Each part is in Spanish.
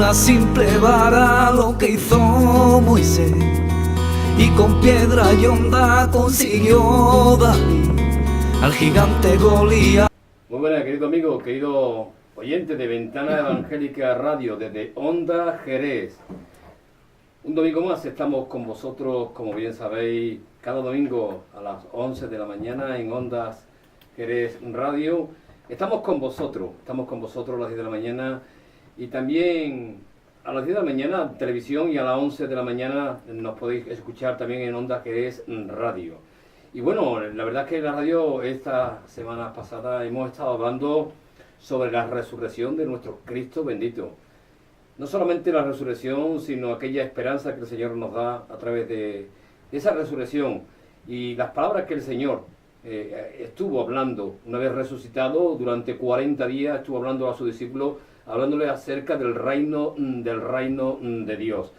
una simple vara lo que hizo Moisés, y con piedra y honda consiguió David al gigante Goliat. Muy buenas, querido amigo, querido oyente de Ventana Evangélica Radio desde Onda Jerez. Un domingo más estamos con vosotros, como bien sabéis, cada domingo a las 11 de la mañana en Ondas Jerez Radio. Estamos con vosotros a las 10 de la mañana y también a las 10 de la mañana en televisión, y a las 11 de la mañana nos podéis escuchar también en Onda Jerez Radio. Y bueno, la verdad es que en la radio esta semana pasada hemos estado hablando sobre la resurrección de nuestro Cristo bendito. No solamente la resurrección, sino aquella esperanza que el Señor nos da a través de esa resurrección. Y las palabras que el Señor estuvo hablando una vez resucitado, durante 40 días estuvo hablando a sus discípulos, hablándole acerca del reino de Dios.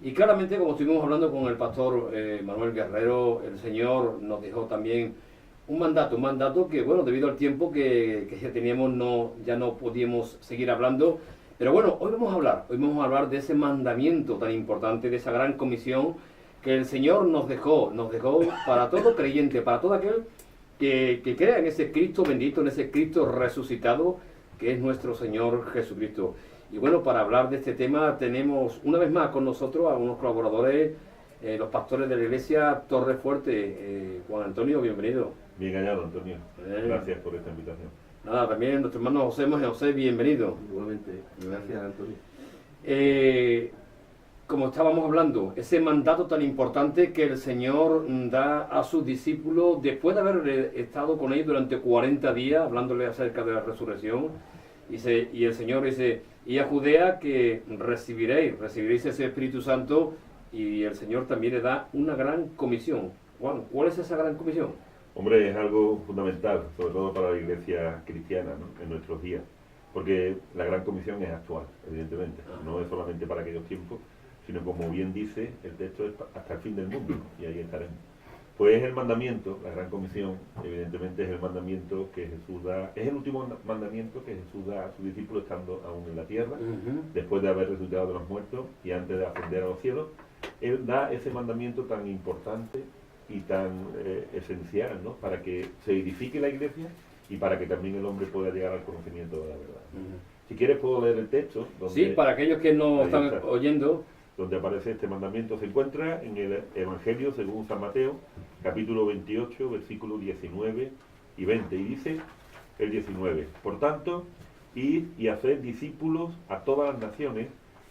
Y claramente, como estuvimos hablando con el pastor Manuel Guerrero, el Señor nos dejó también un mandato que, bueno, debido al tiempo que ya teníamos, ya no podíamos seguir hablando. Pero bueno, hoy vamos a hablar de ese mandamiento tan importante, de esa gran comisión que el Señor nos dejó para todo creyente, para todo aquel que crea en ese Cristo bendito, en ese Cristo resucitado, que es nuestro Señor Jesucristo. Y bueno, para hablar de este tema tenemos una vez más con nosotros a unos colaboradores, los pastores de la iglesia Torre Fuerte. Juan Antonio, bienvenido. Bien hallado, Antonio. Gracias por esta invitación. Nada, también nuestro hermano José, bienvenido. Igualmente, gracias, Antonio. Como estábamos hablando, ese mandato tan importante que el Señor da a sus discípulos después de haber estado con ellos durante 40 días, hablándole acerca de la resurrección, y el Señor dice, y a Judea que recibiréis ese Espíritu Santo, y el Señor también le da una gran comisión. Juan, ¿cuál es esa gran comisión? Hombre, es algo fundamental, sobre todo para la iglesia cristiana, ¿no?, en nuestros días, porque la gran comisión es actual, evidentemente, no es solamente para aquellos tiempos, sino, como bien dice el texto, es hasta el fin del mundo, y ahí estaremos. Pues el mandamiento, la gran comisión, evidentemente es el mandamiento que Jesús da, es el último mandamiento que Jesús da a sus discípulos estando aún en la tierra, después de haber resucitado de los muertos y antes de ascender a los cielos. Él da ese mandamiento tan importante y tan esencial, ¿no?, para que se edifique la iglesia y para que también el hombre pueda llegar al conocimiento de la verdad. Si quieres puedo leer el texto. Sí, para aquellos que no están oyendo. Donde aparece este mandamiento. Se encuentra en el Evangelio según San Mateo, capítulo 28, versículos 19 y 20. Y dice el 19, por tanto, id y haced discípulos a todas las naciones,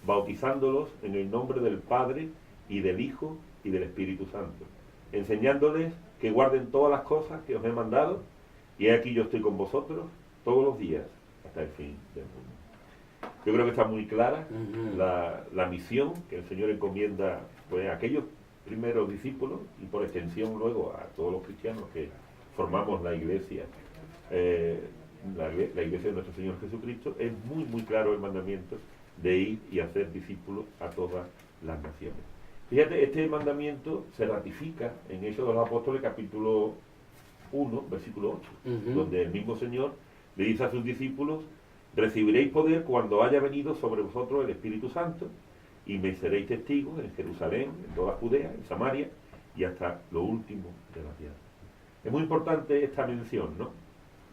bautizándolos en el nombre del Padre y del Hijo y del Espíritu Santo, enseñándoles que guarden todas las cosas que os he mandado, y he aquí yo estoy con vosotros todos los días hasta el fin del mundo. Yo creo que está muy clara la misión que el Señor encomienda, pues, a aquellos primeros discípulos y por extensión luego a todos los cristianos que formamos la iglesia, la iglesia de nuestro Señor Jesucristo. Es muy muy claro el mandamiento de ir y hacer discípulos a todas las naciones. Fíjate, este mandamiento se ratifica en Hechos de los Apóstoles, capítulo 1, versículo 8, donde el mismo Señor le dice a sus discípulos: recibiréis poder cuando haya venido sobre vosotros el Espíritu Santo, y me seréis testigos en Jerusalén, en toda Judea, en Samaria y hasta lo último de la tierra. Es muy importante esta mención, ¿no?,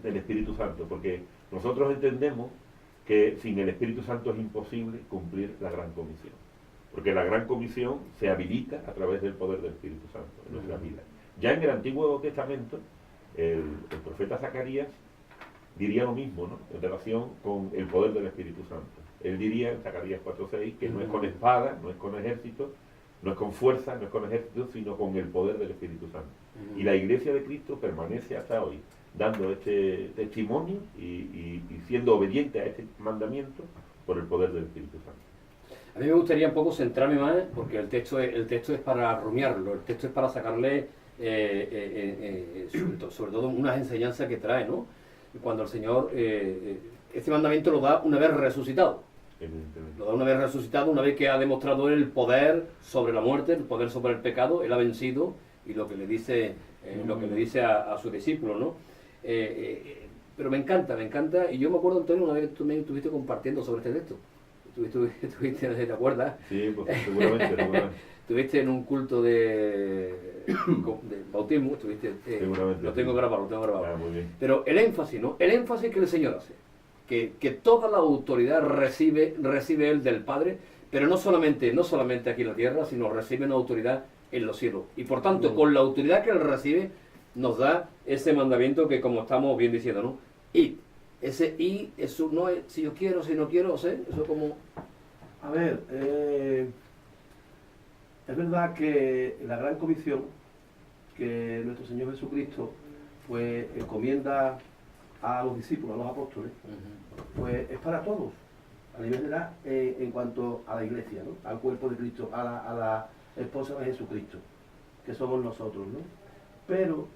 del Espíritu Santo, porque nosotros entendemos que sin el Espíritu Santo es imposible cumplir la gran comisión, porque la gran comisión se habilita a través del poder del Espíritu Santo en nuestra vida. Ya en el Antiguo Testamento, el profeta Zacarías diría lo mismo, ¿no?, en relación con el poder del Espíritu Santo. Él diría en Zacarías 4:6 que no es con espada, no es con ejército, no es con fuerza, no es con ejército, sino con el poder del Espíritu Santo. Y la iglesia de Cristo permanece hasta hoy, dando este testimonio y siendo obediente a este mandamiento por el poder del Espíritu Santo. A mí me gustaría un poco centrarme más, porque el texto es para rumiarlo, el texto es para sacarle sobre todo unas enseñanzas que trae, ¿no? Cuando el Señor, este mandamiento lo da una vez resucitado. Lo da una vez resucitado, una vez que ha demostrado él el poder sobre la muerte, el poder sobre el pecado, él ha vencido, y lo que le dice a sus discípulos, ¿no? Pero me encanta, y yo me acuerdo, Antonio, una vez tú me estuviste compartiendo sobre este texto. Tuviste, ¿te acuerdas? Sí, pues seguramente. Estuviste en un culto de bautismo, Seguramente. lo tengo grabado. Ah, muy bien. Pero el énfasis, ¿no? El énfasis que el Señor hace, que toda la autoridad recibe él del Padre, pero no solamente aquí en la tierra, sino recibe una autoridad en los cielos. Y por tanto, con la autoridad que él recibe, nos da ese mandamiento que, como estamos bien diciendo, ¿no? Y ese y, eso no es si yo quiero, si no quiero, ¿sí? Eso como... A ver, es verdad que la gran comisión que nuestro Señor Jesucristo pues encomienda a los discípulos, a los apóstoles, pues es para todos, a nivel de edad, en cuanto a la iglesia, ¿no? Al cuerpo de Cristo, a la esposa de Jesucristo, que somos nosotros, ¿no? Pero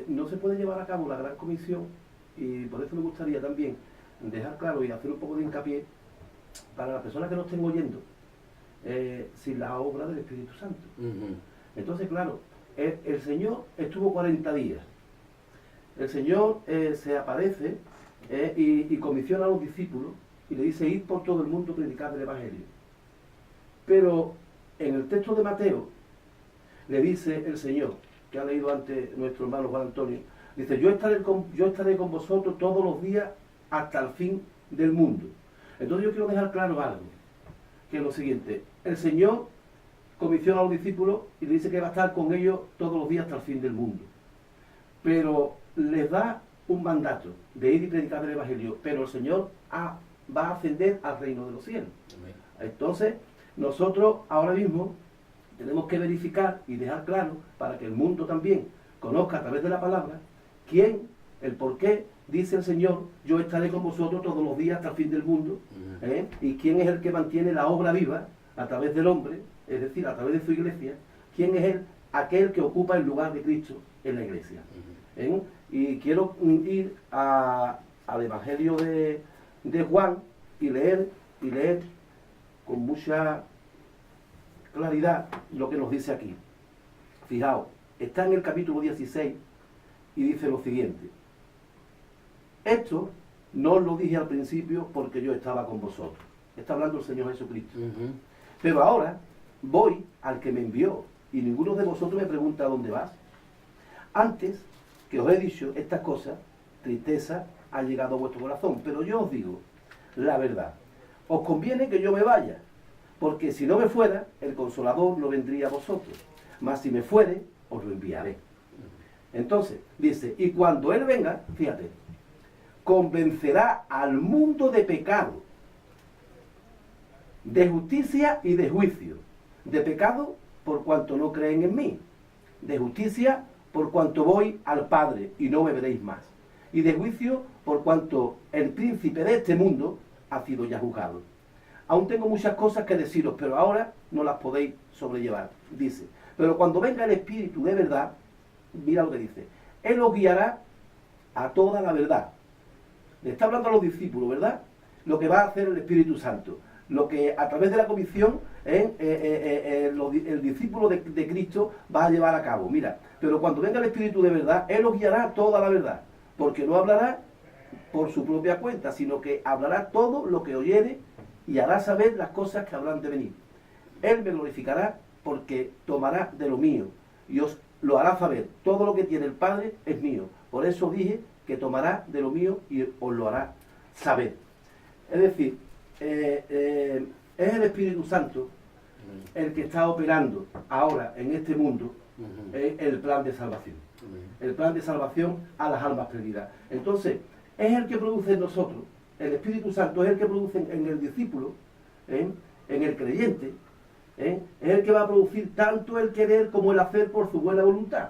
no se puede llevar a cabo la gran comisión, y por eso me gustaría también dejar claro y hacer un poco de hincapié para las personas que nos estén oyendo, sin la obra del Espíritu Santo. Entonces, claro, el Señor estuvo 40 días. El Señor se aparece y comisiona a los discípulos y le dice: id por todo el mundo, predicad el Evangelio. Pero en el texto de Mateo le dice el Señor, que ha leído antes nuestro hermano Juan Antonio, dice: yo estaré con vosotros todos los días hasta el fin del mundo. Entonces yo quiero dejar claro algo, que es lo siguiente: el Señor comisiona a los discípulos y le dice que va a estar con ellos todos los días hasta el fin del mundo, pero les da un mandato de ir y predicar el Evangelio, pero el Señor va a ascender al reino de los cielos. Entonces nosotros ahora mismo tenemos que verificar y dejar claro, para que el mundo también conozca a través de la palabra, quién, el por qué dice el Señor: yo estaré con vosotros todos los días hasta el fin del mundo, y quién es el que mantiene la obra viva a través del hombre, es decir, a través de su iglesia, quién es aquel que ocupa el lugar de Cristo en la iglesia. Y quiero ir al Evangelio de Juan y leer con mucha claridad lo que nos dice aquí. Fijaos, está en el capítulo 16 y dice lo siguiente: esto no os lo dije al principio porque yo estaba con vosotros. Está hablando el Señor Jesucristo. Pero ahora voy al que me envió, y ninguno de vosotros me pregunta: ¿a dónde vas? Antes que os he dicho estas cosas, tristeza ha llegado a vuestro corazón. Pero yo os digo la verdad: os conviene que yo me vaya, porque si no me fuera, el Consolador no vendría a vosotros, mas si me fuere, os lo enviaré. Entonces, dice: y cuando Él venga, fíjate, convencerá al mundo de pecado, de justicia y de juicio. De pecado, por cuanto no creen en mí; de justicia, por cuanto voy al Padre y no me veréis más; y de juicio, por cuanto el príncipe de este mundo ha sido ya juzgado. Aún tengo muchas cosas que deciros, pero ahora no las podéis sobrellevar. Dice: pero cuando venga el Espíritu de verdad, mira lo que dice, Él os guiará a toda la verdad. Le está hablando a los discípulos, ¿verdad? Lo que va a hacer el Espíritu Santo, lo que a través de la comisión el discípulo de Cristo va a llevar a cabo. Mira, pero cuando venga el Espíritu de verdad, Él os guiará a toda la verdad, porque no hablará por su propia cuenta, sino que hablará todo lo que oyere y hará saber las cosas que habrán de venir. Él me glorificará, porque tomará de lo mío y os lo hará saber. Todo lo que tiene el Padre es mío. Por eso dije que tomará de lo mío y os lo hará saber. Es decir, es el Espíritu Santo el que está operando ahora en este mundo el plan de salvación. El plan de salvación a las almas perdidas. Entonces, es el que produce en nosotros, el Espíritu Santo es el que produce en el discípulo, en el creyente, es el que va a producir tanto el querer como el hacer por su buena voluntad.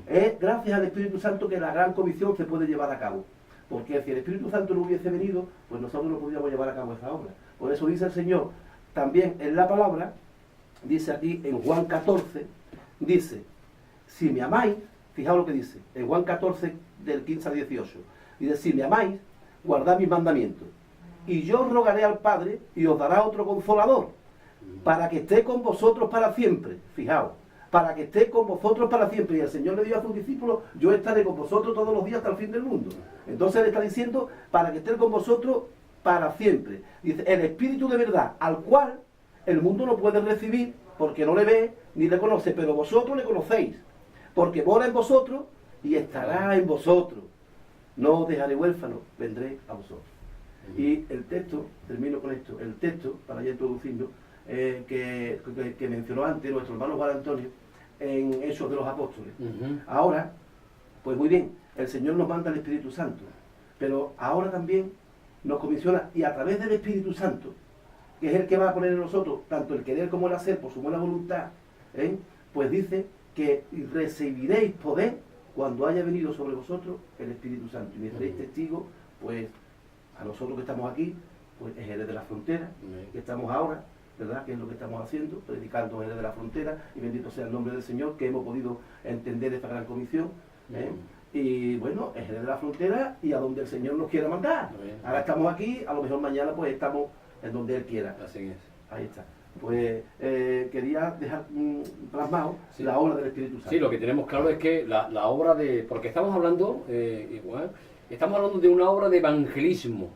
Es gracias al Espíritu Santo que la gran comisión se puede llevar a cabo. Porque si el Espíritu Santo no hubiese venido, pues nosotros no podríamos llevar a cabo esa obra. Por eso dice el Señor, también en la palabra, dice aquí en Juan 14, dice: si me amáis, fijaos lo que dice, en Juan 14 del 15 al 18, dice: si me amáis, guardad mis mandamientos, y yo rogaré al Padre y os dará otro Consolador, para que esté con vosotros para siempre. Fijaos, para que esté con vosotros para siempre. Y el Señor le dijo a sus discípulos: yo estaré con vosotros todos los días hasta el fin del mundo. Entonces le está diciendo para que esté con vosotros para siempre. Dice, el Espíritu de verdad, al cual el mundo no puede recibir porque no le ve ni le conoce, pero vosotros le conocéis, porque mora en vosotros y estará en vosotros. No os dejaré huérfanos, vendré a vosotros. Y el texto, termino con esto, el texto, para ya introducirlo, que mencionó antes nuestro hermano Juan Antonio, en Hechos de los Apóstoles. Ahora, pues muy bien, el Señor nos manda el Espíritu Santo, pero ahora también nos comisiona, y a través del Espíritu Santo, que es el que va a poner en nosotros tanto el querer como el hacer por su buena voluntad, pues dice que recibiréis poder cuando haya venido sobre vosotros el Espíritu Santo, y me seréis testigos, pues a nosotros que estamos aquí, pues es Jerez de la Frontera, que estamos ahora, ¿verdad? Que es lo que estamos haciendo, predicando Jerez de la Frontera, y bendito sea el nombre del Señor, que hemos podido entender esta gran comisión. Y bueno, es Jerez de la Frontera y a donde el Señor nos quiera mandar. Ahora estamos aquí, a lo mejor mañana pues estamos en donde Él quiera. Así es. Ahí está. Pues quería dejar plasmado la obra del Espíritu Santo. Sí, lo que tenemos claro es que la obra de... Porque estamos hablando, igual, estamos hablando de una obra de evangelismo.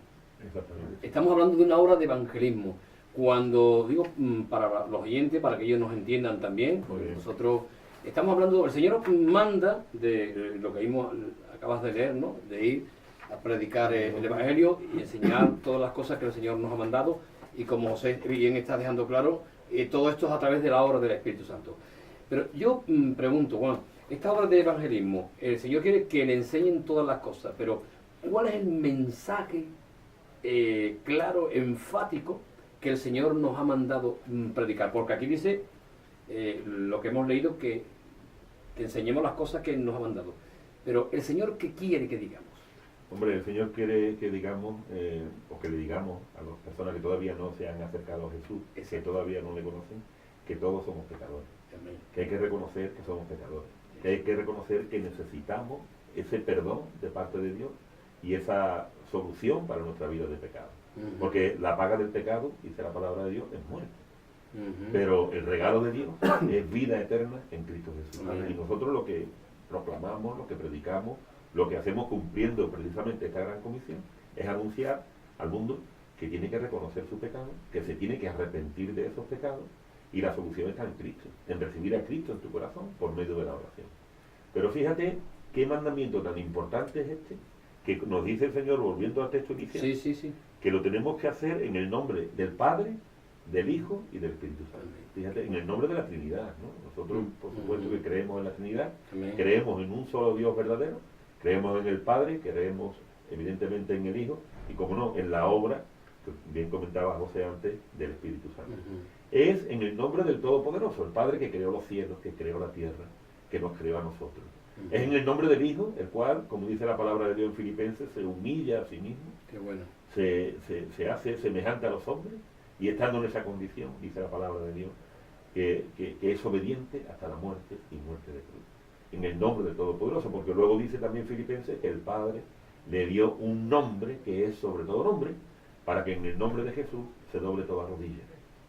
Exactamente. Estamos hablando de una obra de evangelismo. Cuando digo para los oyentes, para que ellos nos entiendan también, porque nosotros estamos hablando, el Señor manda de lo que vimos, acabas de leer, ¿no? De ir a predicar el Evangelio y enseñar todas las cosas que el Señor nos ha mandado, y como José bien está dejando claro, todo esto es a través de la obra del Espíritu Santo. Pero yo pregunto, bueno, esta obra de evangelismo, el Señor quiere que le enseñen todas las cosas, pero ¿cuál es el mensaje claro, enfático, que el Señor nos ha mandado predicar? Porque aquí dice lo que hemos leído, que enseñemos las cosas que nos ha mandado. Pero el Señor, ¿qué quiere que digamos? Hombre, el Señor quiere que digamos, o que le digamos a las personas que todavía no se han acercado a Jesús, que todavía no le conocen, que todos somos pecadores. Amén. Que hay que reconocer que somos pecadores. Que hay que reconocer que necesitamos ese perdón de parte de Dios y esa solución para nuestra vida de pecado. Porque la paga del pecado, dice la palabra de Dios, es muerte. Pero el regalo de Dios es vida eterna en Cristo Jesús. Y nosotros lo que proclamamos, lo que predicamos, lo que hacemos cumpliendo precisamente esta gran comisión, es anunciar al mundo que tiene que reconocer su pecado, que se tiene que arrepentir de esos pecados, y la solución está en Cristo, en recibir a Cristo en tu corazón por medio de la oración. Pero fíjate qué mandamiento tan importante es este, que nos dice el Señor, volviendo al texto inicial, que lo tenemos que hacer en el nombre del Padre, del Hijo y del Espíritu Santo. Fíjate, en el nombre de la Trinidad, ¿no? Nosotros, por supuesto, que creemos en la Trinidad, creemos en un solo Dios verdadero, creemos en el Padre, creemos evidentemente en el Hijo, y como no, en la obra, que bien comentaba José antes, del Espíritu Santo. Es en el nombre del Todopoderoso, el Padre que creó los cielos, que creó la tierra, que nos creó a nosotros. Es en el nombre del Hijo, el cual, como dice la palabra de Dios en Filipenses, se humilla a sí mismo. Qué bueno. Se hace semejante a los hombres, y estando en esa condición, dice la palabra de Dios, que es obediente hasta la muerte y muerte de cruz. En el nombre del Todopoderoso, porque luego dice también Filipenses que el Padre le dio un nombre que es sobre todo nombre, para que en el nombre de Jesús se doble toda rodilla,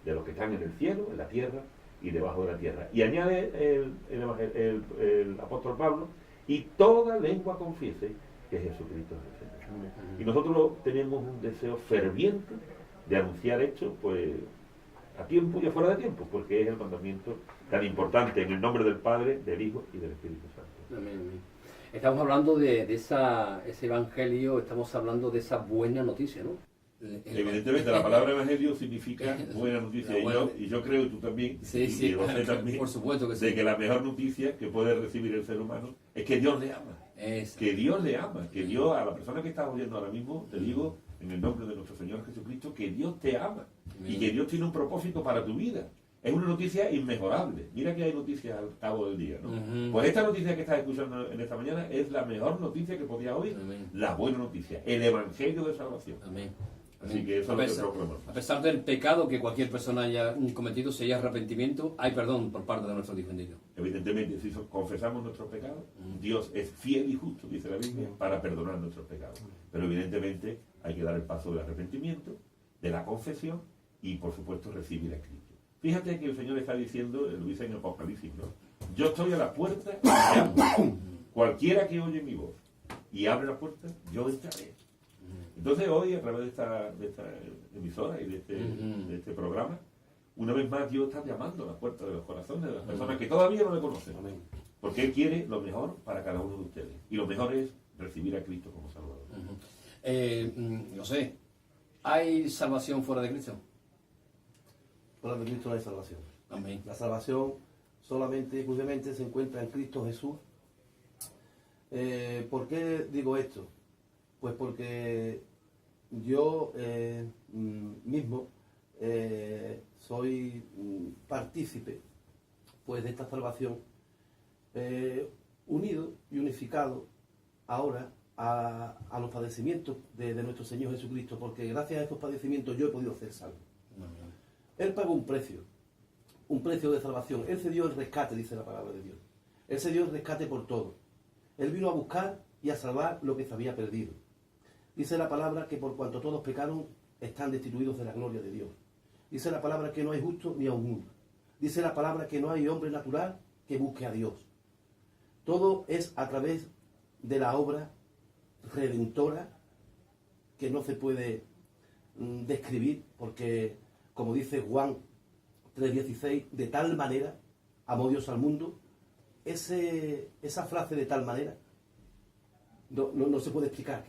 de los que están en el cielo, en la tierra y debajo de la tierra. Y añade el apóstol Pablo, y toda lengua confiese que Jesucristo es el Señor. Y nosotros tenemos un deseo ferviente de anunciar esto, pues a tiempo y afuera de tiempo, porque es el mandamiento tan importante, en el nombre del Padre, del Hijo y del Espíritu Santo. Amén, amén. Estamos hablando de ese evangelio, estamos hablando de esa buena noticia, ¿no? Evidentemente la palabra evangelio significa buena noticia, y yo creo, y tú también, y José también, por supuesto que sí, de que la mejor noticia que puede recibir el ser humano es que Dios le ama. Que Dios le ama, que Dios, a la persona que estás oyendo ahora mismo, te digo, en el nombre de nuestro Señor Jesucristo, que Dios te ama y que Dios tiene un propósito para tu vida. Es una noticia inmejorable. Mira que hay noticias al cabo del día, ¿no? Pues esta noticia que estás escuchando en esta mañana es la mejor noticia que podías oír. La buena noticia, el Evangelio de Salvación. Así que eso es lo que proclamamos. A pesar del pecado que cualquier persona haya cometido, si hay arrepentimiento, hay perdón por parte de nuestro defendido. Evidentemente, si confesamos nuestros pecados, Dios es fiel y justo, dice la Biblia, para perdonar nuestros pecados. Pero evidentemente hay que dar el paso del arrepentimiento, de la confesión y, por supuesto, recibir a Cristo. Fíjate que el Señor está diciendo, lo dice en Apocalipsis, ¿no? Yo estoy a la puerta y llamo. Cualquiera que oye mi voz y abre la puerta, yo entraré. Entonces hoy, a través de esta emisora y de este programa, una vez más Dios está llamando a las puertas de los corazones de las personas que todavía no le conocen. Amén. Porque Él quiere lo mejor para cada uno de ustedes. Y lo mejor es recibir a Cristo como Salvador. No sé, ¿hay salvación fuera de Cristo? Fuera de Cristo no hay salvación. Amén. La salvación solamente y exclusivamente se encuentra en Cristo Jesús. ¿Por qué digo esto? Pues porque yo mismo soy partícipe pues de esta salvación, unido y unificado ahora a los padecimientos de nuestro Señor Jesucristo, porque gracias a estos padecimientos yo he podido ser salvo. Amén. Él pagó un precio de salvación. Él se dio el rescate, dice la palabra de Dios. Él se dio el rescate por todo. Él vino a buscar y a salvar lo que se había perdido. Dice la palabra que por cuanto todos pecaron, están destituidos de la gloria de Dios. Dice la palabra que no hay justo ni aun uno. Dice la palabra que no hay hombre natural que busque a Dios. Todo es a través de la obra redentora que no se puede describir, porque, como dice Juan 3:16, de tal manera amó Dios al mundo. Esa frase de tal manera no se puede explicar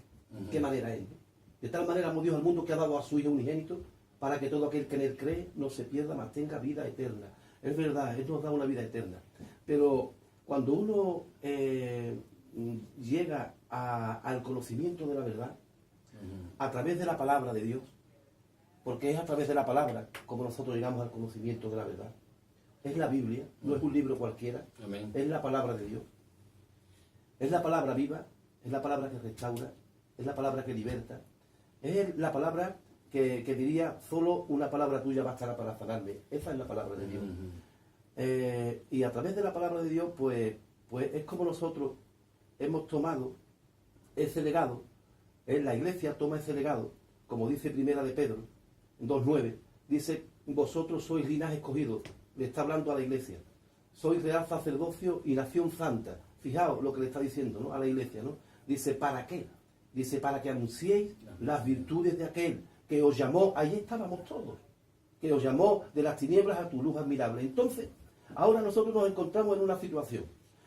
qué manera es, ¿no? De tal manera amó Dios al mundo que ha dado a su Hijo unigénito para que todo aquel que en él cree no se pierda, mas tenga vida eterna. Es verdad, Él nos da una vida eterna. Pero cuando uno llega al conocimiento de la verdad, a través de la palabra de Dios, porque es a través de la palabra como nosotros llegamos al conocimiento de la verdad. Es la Biblia, no es un libro cualquiera. Amén. Es la palabra de Dios. Es la palabra viva, es la palabra que restaura, es la palabra que liberta. Es la palabra que diría, solo una palabra tuya bastará para sanarme. Esa es la palabra de Dios. Y a través de la palabra de Dios, pues es como nosotros hemos tomado ese legado. La Iglesia toma ese legado, como dice Primera de Pedro 2:9, dice, vosotros sois linaje escogido. Le está hablando a la Iglesia. Sois real sacerdocio y nación santa. Fijaos lo que le está diciendo, ¿no?, a la Iglesia, ¿no? Dice, ¿para qué? Dice, para que anunciéis las virtudes de aquel que os llamó, ahí estábamos todos, que os llamó de las tinieblas a tu luz admirable. Entonces, ahora nosotros nos encontramos en una situación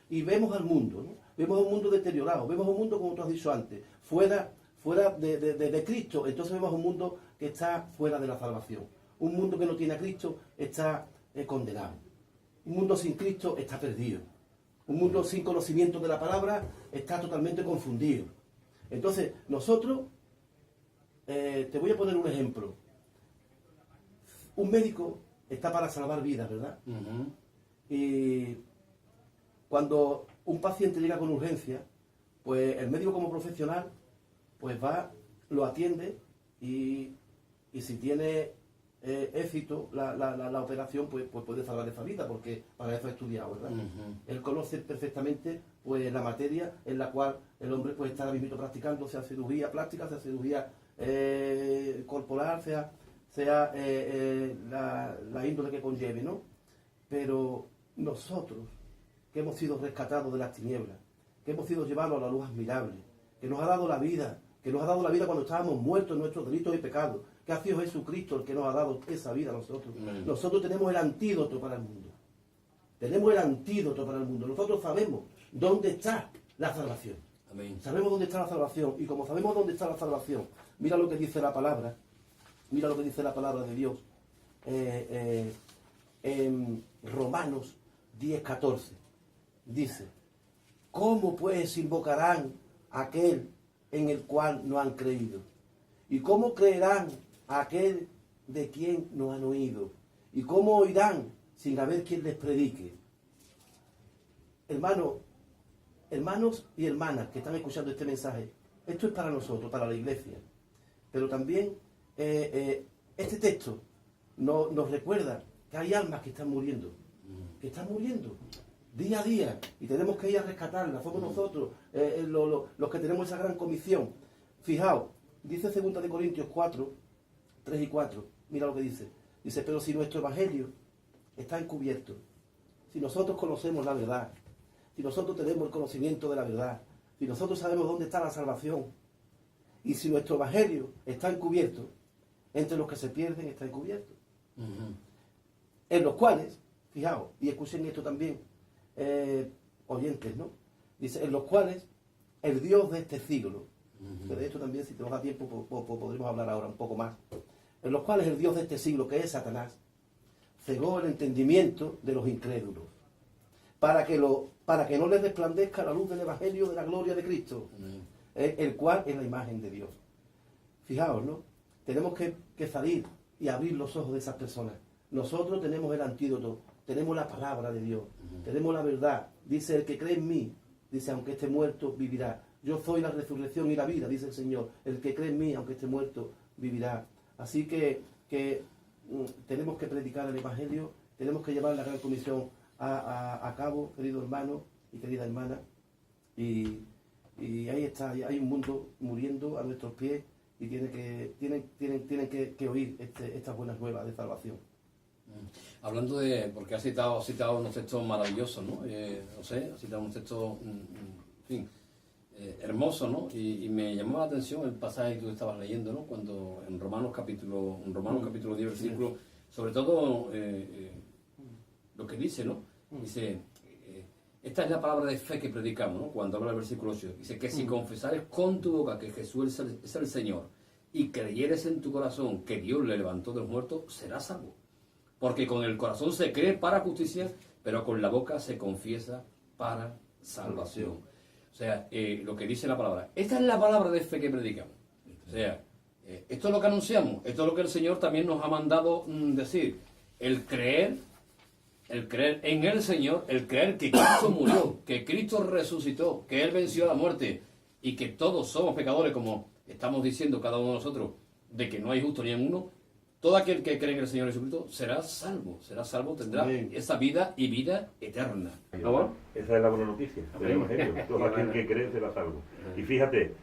y vemos al mundo, ¿no? Vemos un mundo deteriorado, vemos un mundo, como tú has dicho antes, fuera de Cristo. Entonces vemos un mundo que está fuera de la salvación. Un mundo que no tiene a Cristo está condenado. Un mundo sin Cristo está perdido. Un mundo sin conocimiento de la palabra está totalmente confundido. Entonces, nosotros, te voy a poner un ejemplo. Un médico está para salvar vidas, ¿verdad? Y cuando un paciente llega con urgencia, pues el médico como profesional, pues va, lo atiende y si tiene éxito la operación, pues puede salvar esa vida, porque para eso ha estudiado, ¿verdad? Él conoce perfectamente pues la materia en la cual el hombre pues está ahora mismo practicando, sea cirugía plástica, sea cirugía corporal, sea la índole que conlleve, ¿no? Pero nosotros, que hemos sido rescatados de las tinieblas, que hemos sido llevados a la luz admirable, que nos ha dado la vida, cuando estábamos muertos en nuestros delitos y pecados, que ha sido Jesucristo el que nos ha dado esa vida a nosotros. Nosotros tenemos el antídoto para el mundo. Tenemos el antídoto para el mundo. Nosotros sabemos dónde está la salvación. Amén. Sabemos dónde está la salvación. Y como sabemos dónde está la salvación, mira lo que dice la palabra. Mira lo que dice la palabra de Dios. En Romanos 10:14. Dice, ¿cómo pues invocarán a aquel en el cual no han creído? ¿Y cómo creerán a aquel de quien no han oído? ¿Y cómo oirán sin haber quien les predique? Hermanos y hermanas que están escuchando este mensaje, esto es para nosotros, para la Iglesia. Pero también este texto nos recuerda que hay almas que están muriendo día a día, y tenemos que ir a rescatarlas. Somos nosotros los que tenemos esa gran comisión. Fijaos, dice 2 Corintios 4, 3 y 4, mira lo que dice. Dice, pero si nuestro evangelio está encubierto, si nosotros conocemos la verdad, si nosotros tenemos el conocimiento de la verdad, si nosotros sabemos dónde está la salvación, Y si nuestro evangelio está encubierto, entre los que se pierden está encubierto. En los cuales, fijaos, y escuchen esto también, oyentes, ¿no? Dice, en los cuales el Dios de este siglo, que de esto también, si tenemos tiempo, podremos hablar ahora un poco más, en los cuales el Dios de este siglo, que es Satanás, cegó el entendimiento de los incrédulos, para que no les resplandezca la luz del Evangelio de la gloria de Cristo, el cual es la imagen de Dios. Fijaos, ¿no? Tenemos que salir y abrir los ojos de esas personas. Nosotros tenemos el antídoto, tenemos la palabra de Dios, tenemos la verdad. Dice, el que cree en mí, dice, aunque esté muerto, vivirá. Yo soy la resurrección y la vida, dice el Señor. El que cree en mí, aunque esté muerto, vivirá. Así que tenemos que predicar el Evangelio, tenemos que llevar la gran comisión a cabo, querido hermano y querida hermana. Y ahí está, hay un mundo muriendo a nuestros pies y tienen que oír estas buenas nuevas de salvación. Hablando de, porque has citado unos textos maravillosos, ¿no? No sé, has citado un texto, en fin, hermoso, ¿no? Y me llamó la atención el pasaje que tú estabas leyendo, ¿no? Cuando en Romanos capítulo 10, versículo, sobre todo lo que dice, ¿no? Dice, esta es la palabra de fe que predicamos, ¿no? Cuando habla el versículo 8, dice que si confesares con tu boca que Jesús es el Señor y creyeres en tu corazón que Dios le levantó de los muertos, serás salvo. Porque con el corazón se cree para justicia, pero con la boca se confiesa para salvación. O sea, lo que dice la palabra. Esta es la palabra de fe que predicamos. O sea, esto es lo que anunciamos. Esto es lo que el Señor también nos ha mandado decir. El creer en el Señor, el creer que Cristo murió, que Cristo resucitó, que Él venció a la muerte y que todos somos pecadores, como estamos diciendo cada uno de nosotros, de que no hay justo ni en uno. Todo aquel que cree en el Señor Jesucristo será salvo, tendrá esa vida y vida eterna. ¿No? Esa es la buena noticia del Evangelio. Todo aquel que cree será salvo. Y fíjate,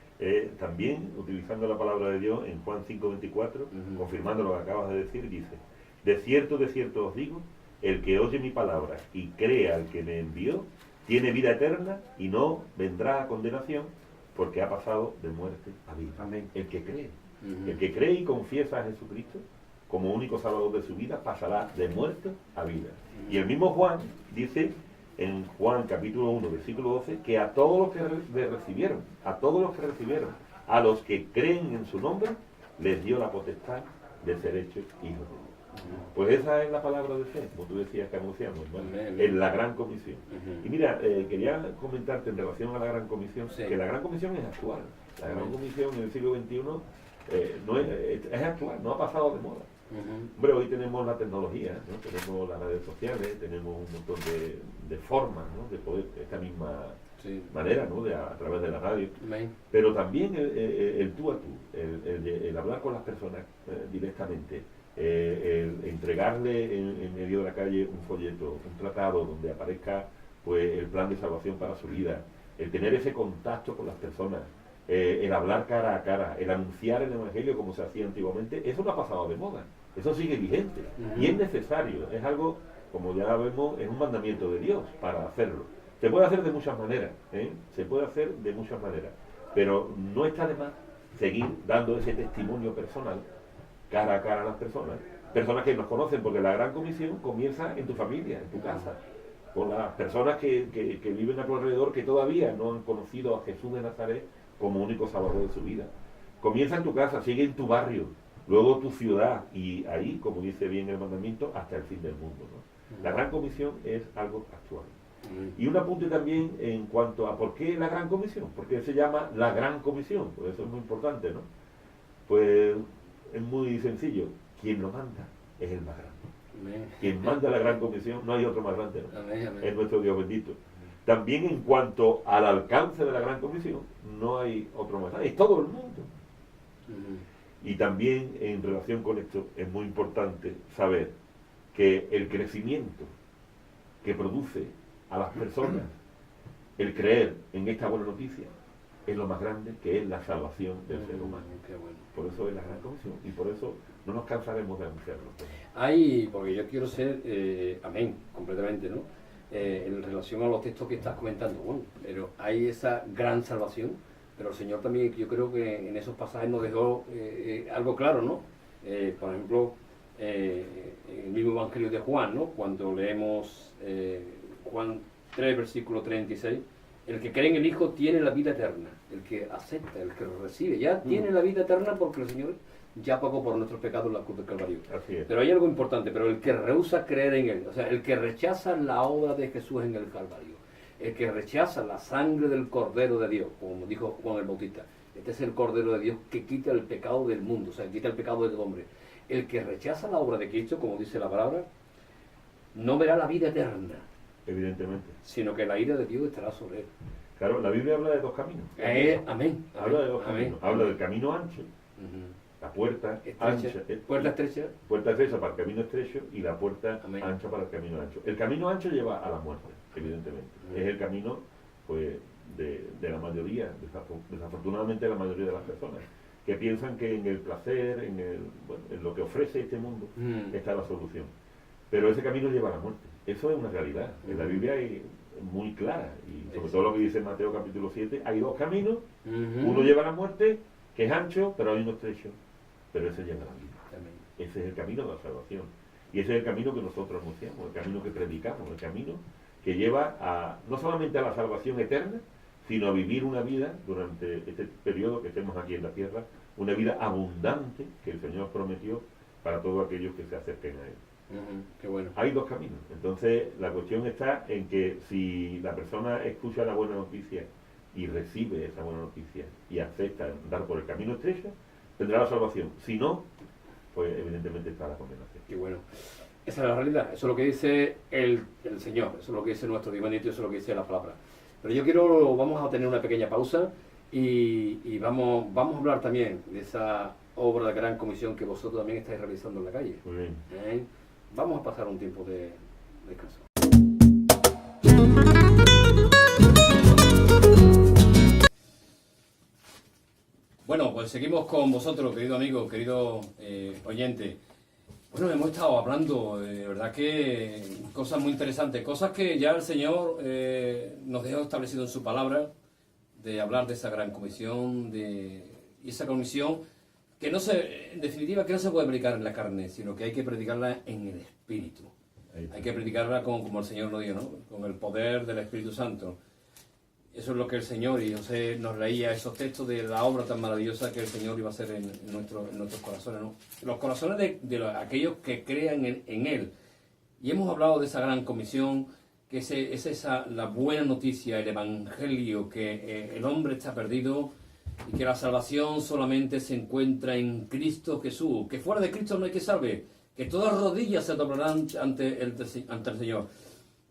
también utilizando la palabra de Dios en Juan 5:24, confirmando lo que acabas de decir, dice, de cierto os digo, el que oye mi palabra y cree al que me envió, tiene vida eterna y no vendrá a condenación, porque ha pasado de muerte a vida. Amén. El que cree y confiesa a Jesucristo como único salvador de su vida, pasará de muerte a vida. Y el mismo Juan dice en Juan capítulo 1, versículo 12, que a todos los que le recibieron, a los que creen en su nombre, les dio la potestad de ser hechos hijos de Dios. Pues esa es la palabra de fe, como tú decías que anunciamos, ¿no? En la Gran Comisión. Y mira, quería comentarte en relación a la Gran Comisión, que la Gran Comisión es actual. La Gran Comisión en el siglo XXI no es actual, no ha pasado de moda. Hombre, hoy tenemos la tecnología, ¿no? Tenemos las redes sociales, tenemos un montón de formas, ¿no? De poder, de esta misma manera, ¿no? A través de la radio. Pero también el tú a tú, el hablar con las personas directamente, el entregarle en medio de la calle un folleto, un tratado donde aparezca pues el plan de salvación para su vida, el tener ese contacto con las personas, el hablar cara a cara, el anunciar el Evangelio como se hacía antiguamente, eso no ha pasado de moda, eso sigue vigente y es necesario, es algo, como ya vemos, es un mandamiento de Dios para hacerlo. Se puede hacer de muchas maneras, pero no está de más seguir dando ese testimonio personal cara a cara a las personas que nos conocen, porque la Gran Comisión comienza en tu familia, en tu casa, con las personas que viven a tu alrededor, que todavía no han conocido a Jesús de Nazaret como único salvador de su vida. Comienza en tu casa, sigue en tu barrio, luego tu ciudad, y ahí, como dice bien el mandamiento, hasta el fin del mundo, ¿no? La Gran Comisión es algo actual. Y un apunte también en cuanto a por qué la Gran Comisión, porque se llama la Gran Comisión, pues eso es muy importante, ¿no? Pues es muy sencillo, quien lo manda es el más grande. Quien manda la Gran Comisión, no hay otro más grande, ¿no? Es nuestro Dios bendito. También en cuanto al alcance de la Gran Comisión, no hay otro más grande, es todo el mundo. Y también en relación con esto es muy importante saber que el crecimiento que produce a las personas el creer en esta buena noticia es lo más grande, que es la salvación del ser humano. Por eso es la Gran Comisión y por eso no nos cansaremos de anunciarlo. Porque yo quiero ser, amén, completamente, ¿no? En relación a los textos que estás comentando, bueno, pero hay esa gran salvación, Pero el Señor también, yo creo que en esos pasajes nos dejó algo claro, ¿no? Por ejemplo, el mismo Evangelio de Juan, ¿no? Cuando leemos Juan 3, versículo 36, el que cree en el Hijo tiene la vida eterna, el que acepta, el que lo recibe, ya tiene la vida eterna porque el Señor ya pagó por nuestros pecados la cruz del Calvario. Así es. Pero hay algo importante, pero el que rehúsa creer en Él, o sea, el que rechaza la obra de Jesús en el Calvario, el que rechaza la sangre del Cordero de Dios, como dijo Juan el Bautista, este es el Cordero de Dios que quita el pecado del mundo, o sea, quita el pecado del hombre. El que rechaza la obra de Cristo, como dice la palabra, no verá la vida eterna, Evidentemente. sino que la ira de Dios estará sobre él. Claro, la Biblia habla de dos caminos. Amén. Habla de dos Amén. caminos. Habla del camino ancho, Ujú. la puerta Estrecha, ancha. puerta estrecha. Puerta estrecha para el camino estrecho y la puerta Amén. ancha para el camino ancho. El camino ancho lleva a la muerte, evidentemente. Amén. Es el camino, pues, de la mayoría, desafortunadamente la mayoría de las personas, que piensan que en el placer, en lo que ofrece este mundo, está la solución. Pero ese camino lleva a la muerte. Eso es una realidad. En la Biblia es muy clara. Y sobre todo lo que dice Mateo capítulo 7, hay dos caminos. Uno lleva a la muerte, que es ancho, pero hay uno estrecho. Pero ese lleva a la vida. Amén. Ese es el camino de la salvación. Y ese es el camino que nosotros anunciamos, el camino que predicamos, el camino que lleva no solamente a la salvación eterna, sino a vivir una vida durante este periodo que estemos aquí en la tierra, una vida abundante que el Señor prometió para todos aquellos que se acerquen a Él. Qué bueno. Hay dos caminos. Entonces, la cuestión está en que si la persona escucha la buena noticia y recibe esa buena noticia y acepta andar por el camino estrecho, tendrá la salvación. Si no, pues evidentemente está la condenación. Qué bueno. Esa es la realidad. Eso es lo que dice el Señor. Eso es lo que dice nuestro Dios bendito. Eso es lo que dice la palabra. Pero vamos a tener una pequeña pausa y vamos a hablar también de esa obra de gran comisión que vosotros también estáis realizando en la calle. Muy bien. Vamos a pasar un tiempo de descanso. Bueno, pues seguimos con vosotros, querido amigo, querido oyente. Bueno, hemos estado hablando, de verdad que cosas muy interesantes, cosas que ya el Señor nos dejó establecido en su palabra, de hablar de esa gran comisión, y esa comisión que en definitiva, que no se puede predicar en la carne, sino que hay que predicarla en el Espíritu. Hay que predicarla como el Señor nos dio, ¿no? Con el poder del Espíritu Santo. Eso es lo que el Señor, y José nos leía esos textos de la obra tan maravillosa que el Señor iba a hacer en nuestros corazones, ¿no? Los corazones de aquellos que crean en Él. Y hemos hablado de esa gran comisión, que es esa la buena noticia, el Evangelio, que el hombre está perdido y que la salvación solamente se encuentra en Cristo Jesús, que fuera de Cristo no hay que salve, que todas rodillas se doblarán ante el Señor.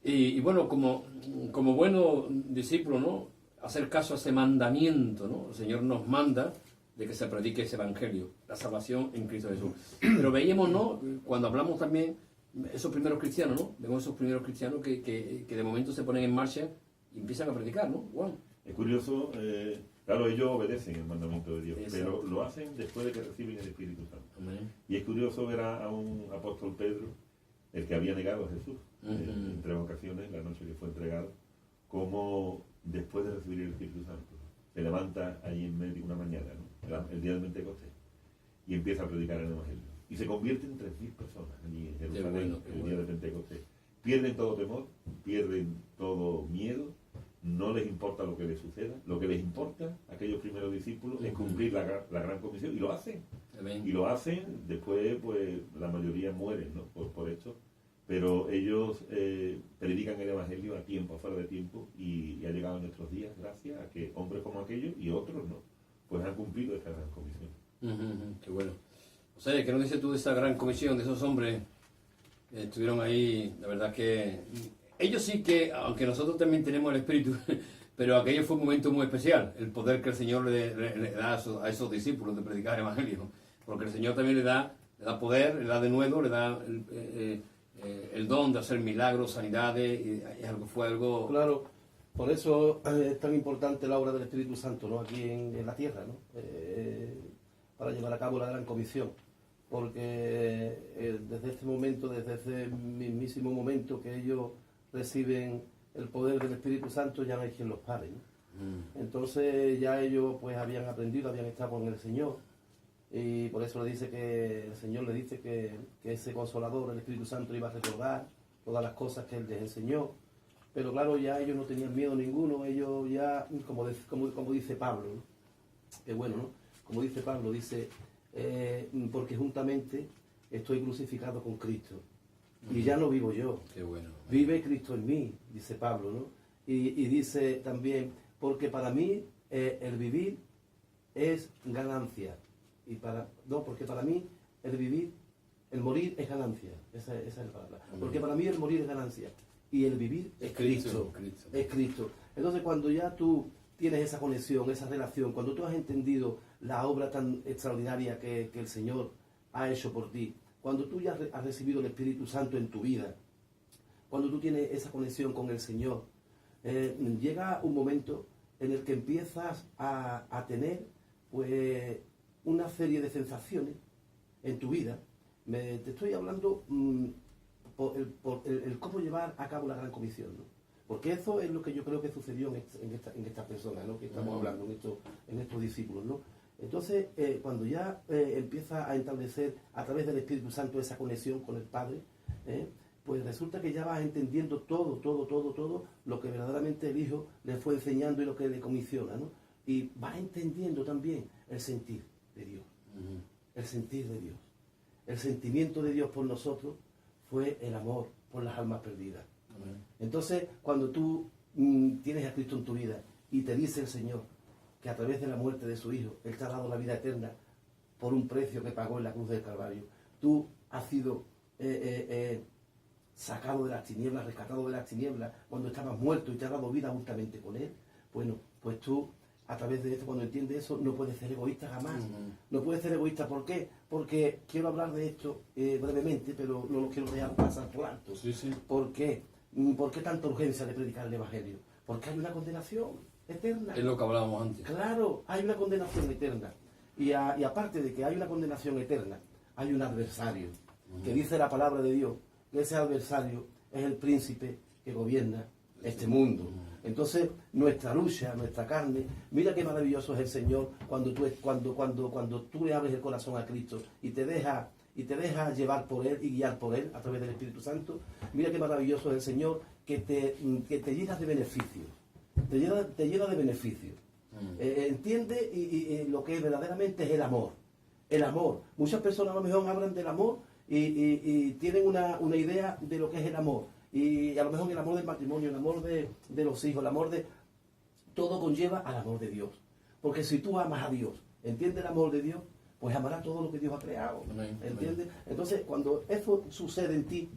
Y bueno, como buenos discípulos, ¿no? Hacer caso a ese mandamiento, ¿no? El Señor nos manda de que se predique ese evangelio, la salvación en Cristo Jesús. Pero veíamos, ¿no? Cuando hablamos también, esos primeros cristianos, ¿no? Vemos esos primeros cristianos que de momento se ponen en marcha y empiezan a predicar, ¿no? Wow. Es curioso, claro, ellos obedecen el mandamiento de Dios, Exacto. pero lo hacen después de que reciben el Espíritu Santo. Amén. Y es curioso ver a un apóstol Pedro, el que había negado a Jesús en 3 ocasiones, la noche que fue entregado, como después de recibir el Espíritu Santo, se levanta ahí en medio una mañana, ¿no? el día del Pentecostés, y empieza a predicar el Evangelio. Y se convierte en 3.000 personas allí en Jerusalén, el día del Pentecostés. Pierden todo temor, pierden todo miedo, no les importa lo que les suceda, lo que les importa a aquellos primeros discípulos es cumplir la gran comisión, y lo hacen. Amén. Y lo hacen, después pues la mayoría mueren, ¿no? por esto, pero ellos predican el Evangelio a tiempo, fuera de tiempo, y ha llegado en nuestros días gracias a que hombres como aquellos y otros no, pues han cumplido esta gran comisión. Qué bueno. O sea, ¿qué nos dices tú de esa gran comisión, de esos hombres que estuvieron ahí? La verdad que ellos sí que, aunque nosotros también tenemos el Espíritu, pero aquello fue un momento muy especial, el poder que el Señor le da a esos discípulos de predicar el Evangelio, porque el Señor también le da poder, le da de nuevo, le da el don de hacer milagros, sanidades, y fue algo... Claro, por eso es tan importante la obra del Espíritu Santo, ¿no? Aquí en la tierra, ¿no? Para llevar a cabo la gran comisión, porque desde este momento, desde ese mismísimo momento que ellos reciben el poder del Espíritu Santo, ya no hay quien los pare, ¿no? Entonces ya ellos pues habían aprendido, habían estado con el Señor, y por eso le dice que el Señor le dice que ese Consolador, el Espíritu Santo, iba a recordar todas las cosas que Él les enseñó. Pero claro, ya ellos no tenían miedo ninguno, ellos ya, como dice Pablo, ¿no? Que bueno, ¿no? Como dice Pablo, dice, porque juntamente estoy crucificado con Cristo, y ya no vivo yo, Qué bueno. vive Cristo en mí, dice Pablo, ¿no? Y dice también, porque para mí el vivir es ganancia, porque para mí el morir es ganancia, esa es la palabra, porque para mí el morir es ganancia, y el vivir es Cristo, es Cristo. Entonces cuando ya tú tienes esa conexión, esa relación, cuando tú has entendido la obra tan extraordinaria que el Señor ha hecho por ti, cuando tú ya has recibido el Espíritu Santo en tu vida, cuando tú tienes esa conexión con el Señor, llega un momento en el que empiezas a tener pues una serie de sensaciones en tu vida. Te estoy hablando por el cómo llevar a cabo la gran comisión, ¿no? Porque eso es lo que yo creo que sucedió en estas personas, ¿no? Que estamos hablando, en estos discípulos, ¿no? Entonces, cuando ya empieza a establecer a través del Espíritu Santo esa conexión con el Padre, pues resulta que ya vas entendiendo todo lo que verdaderamente el Hijo le fue enseñando y lo que le comisiona, ¿no? Y vas entendiendo también el sentir de Dios, el sentir de Dios. El sentimiento de Dios por nosotros fue el amor por las almas perdidas. Entonces, cuando tú tienes a Cristo en tu vida y te dice el Señor que a través de la muerte de su Hijo, Él te ha dado la vida eterna por un precio que pagó en la cruz del Calvario, tú has sido sacado de las tinieblas, rescatado de las tinieblas, cuando estabas muerto y te ha dado vida juntamente con Él, bueno, pues tú, a través de esto, cuando entiendes eso, no puedes ser egoísta jamás. No puedes ser egoísta, ¿por qué? Porque quiero hablar de esto brevemente, pero no lo quiero dejar pasar por alto. ¿Por qué? ¿Por qué tanta urgencia de predicar el Evangelio? Porque hay una condenación eterna. Es lo que hablábamos antes. Claro, hay una condenación eterna. Y aparte de que hay una condenación eterna, hay un adversario, que dice la palabra de Dios, que ese adversario es el príncipe que gobierna este mundo. Entonces, nuestra lucha, nuestra carne, mira qué maravilloso es el Señor cuando tú le abres el corazón a Cristo y te dejas llevar por Él y guiar por Él a través del Espíritu Santo. Mira qué maravilloso es el Señor que te llena de beneficios. Te llena de beneficios. Entiende y lo que verdaderamente es el amor. El amor. Muchas personas a lo mejor hablan del amor y tienen una idea de lo que es el amor. Y a lo mejor el amor del matrimonio, el amor de los hijos, el amor de... Todo conlleva al amor de Dios. Porque si tú amas a Dios, entiendes el amor de Dios, pues amarás todo lo que Dios ha creado. ¿Entiendes? Entonces, cuando eso sucede en ti,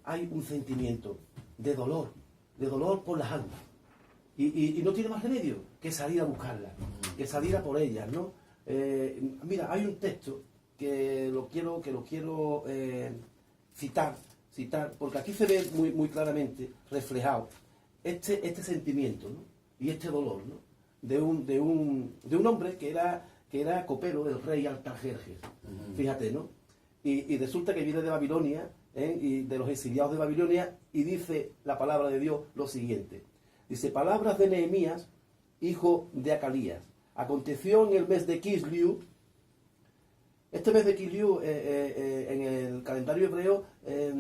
hay un sentimiento de dolor por las almas. Y no tiene más remedio que salir a buscarlas, que salir a por ellas, ¿no? Mira, hay un texto que lo quiero citar, porque aquí se ve muy claramente reflejado este sentimiento, ¿no? Y este dolor, ¿no? de un hombre que era copero del rey Artajerjes. Fíjate, ¿no? Y resulta que viene de Babilonia, y de los exiliados de Babilonia, y dice la palabra de Dios lo siguiente. Dice, palabras de Nehemías, hijo de Acalías. Aconteció en el mes de Kislev. Este mes de Kislev en el calendario hebreo es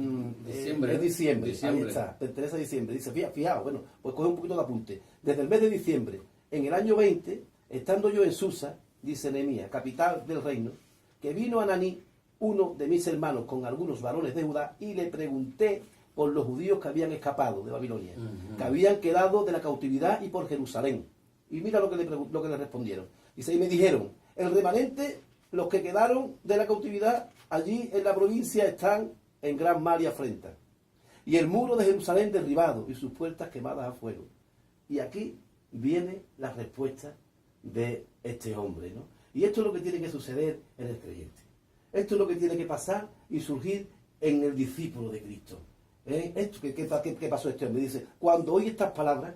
diciembre. Ahí está, pertenece a diciembre. Dice, fijaos, bueno, pues coge un poquito de apunte. Desde el mes de diciembre, en el año 20, estando yo en Susa, dice Nehemías, capital del reino, que vino Ananí, uno de mis hermanos, con algunos varones de Judá, y le pregunté por los judíos que habían escapado de Babilonia, que habían quedado de la cautividad y por Jerusalén. Y mira lo que le respondieron. Dice, y me dijeron, el remanente, los que quedaron de la cautividad allí en la provincia están en gran mal y afrenta. Y el muro de Jerusalén derribado y sus puertas quemadas a fuego. Y aquí viene la respuesta de este hombre, ¿no? Y esto es lo que tiene que suceder en el creyente. Esto es lo que tiene que pasar y surgir en el discípulo de Cristo. ¿Qué pasó este hombre? Dice, cuando oye estas palabras,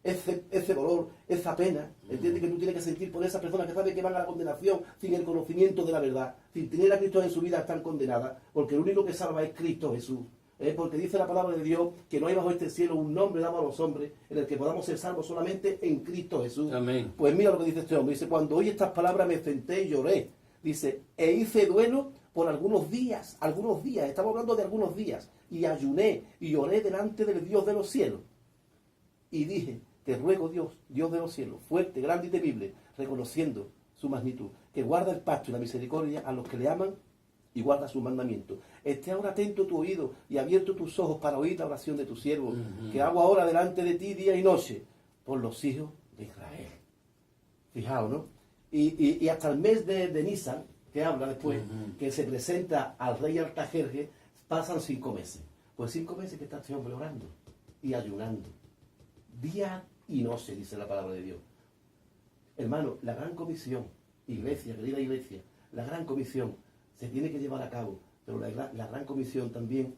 ese dolor, esa pena, entiende que tú tienes que sentir por esas personas que saben que van a la condenación sin el conocimiento de la verdad, sin tener a Cristo en su vida, están condenadas, porque el único que salva es Cristo Jesús. porque dice la palabra de Dios que no hay bajo este cielo un nombre dado a los hombres en el que podamos ser salvos solamente en Cristo Jesús. Amén. Pues mira lo que dice este hombre, dice, cuando oí estas palabras me senté y lloré, dice, e hice duelo por algunos días, estamos hablando de algunos días, y ayuné y lloré delante del Dios de los cielos, y dije, te ruego Dios, Dios de los cielos, fuerte, grande y temible, reconociendo su magnitud, que guarda el pacto y la misericordia a los que le aman y guarda sus mandamientos. Esté ahora atento tu oído y abierto tus ojos para oír la oración de tu siervo, que hago ahora delante de ti día y noche, por los hijos de Israel. Fijaos, ¿no? Y hasta el mes de Nisan, que habla después, que se presenta al rey Artajerjes, pasan 5 meses. Pues 5 meses que está este hombre orando y ayunando. Día y noche, dice la palabra de Dios. Hermano, la gran comisión, iglesia, querida iglesia, la gran comisión se tiene que llevar a cabo, pero la gran comisión también